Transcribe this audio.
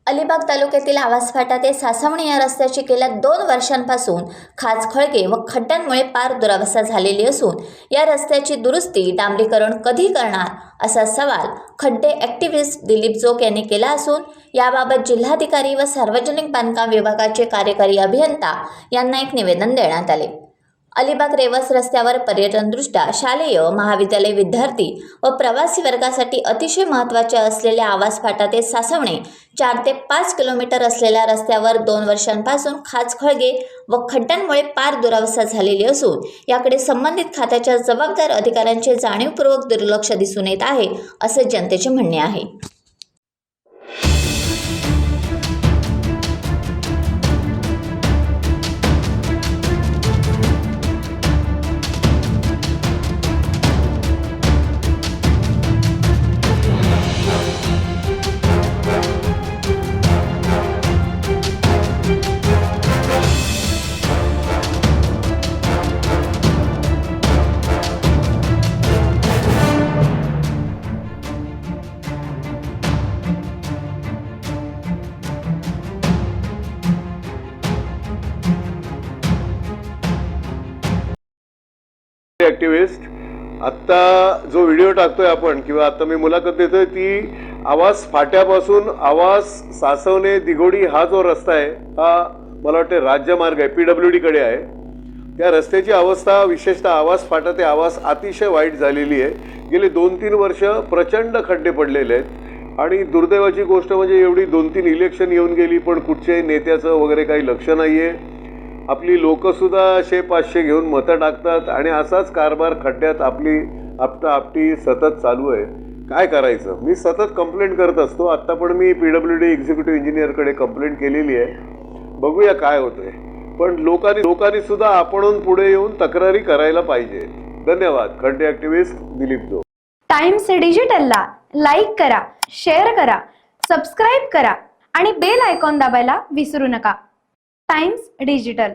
अलिबाग तालुक्यातील आवास फाटा ते सासवणी या रस्त्याची गेल्या 2 वर्षांपासून खाचखळगे व खड्ड्यांमुळे पार दुरावस्था झालेली असून या रस्त्याची दुरुस्ती डांबरीकरण कधी करणार असा सवाल खड्डे ॲक्टिव्हिस्ट दिलीप जोग यांनी केला असून याबाबत जिल्हाधिकारी व सार्वजनिक बांधकाम विभागाचे कार्यकारी अभियंता यांना एक निवेदन देण्यात आले। अलिबाग रेवस रस्त्यावर पर्यटनदृष्ट्या शालेय महाविद्यालय विद्यार्थी व प्रवासी वर्गासाठी अतिशय महत्त्वाचे असलेल्या आवास फाटा ते सासवणे 4 ते 5 किलोमीटर असलेल्या रस्त्यावर 2 वर्षांपासून खाचखळगे व खड्ड्यांमुळे पार दुरावस्था झालेली असून याकडे संबंधित खात्याच्या जबाबदार अधिकाऱ्यांचे जाणीवपूर्वक दुर्लक्ष दिसून येत आहे असे जनतेचे म्हणणे आहे। ॲक्टिव्हिस्ट आत्ता जो व्हिडिओ टाकतोय आपण किंवा आता मी मुलाखत देतोय ती आवास फाट्यापासून आवास सासवणे दिघोडी हा जो रस्ता आहे हा मला वाटतं राज्यमार्ग आहे, PWD कडे आहे। त्या रस्त्याची अवस्था विशेषतः आवास फाटा ते आवास अतिशय वाईट झालेली आहे। गेले 2-3 वर्ष प्रचंड खड्डे पडलेले आहेत आणि दुर्दैवाची गोष्ट म्हणजे एवढी 2-3 इलेक्शन येऊन गेली पण कुठच्याही नेत्याचं वगैरे काही लक्ष नाहीये। आपली लोकसुद्धा 100-500 घेऊन मतं टाकतात आणि असाच कारभार खड्ड्यात आपली आपटी सतत चालू आहे। काय करायचं? मी सतत कंप्लेंट करत असतो। आत्ता पण मी PWD एक्झिक्युटिव्ह इंजिनियरकडे कंप्लेंट केलेली आहे, बघूया काय होतंय। पण लोकांनी सुद्धा आपणहून पुढे येऊन तक्रारी करायला पाहिजे। धन्यवाद। खड्डे ॲक्टिव्हिस्ट दिलीप जोग। टाइम्स डिजिटलला लाईक करा, शेअर करा, सबस्क्राईब करा आणि बेल आयकॉन दाबायला विसरू नका। Times digital.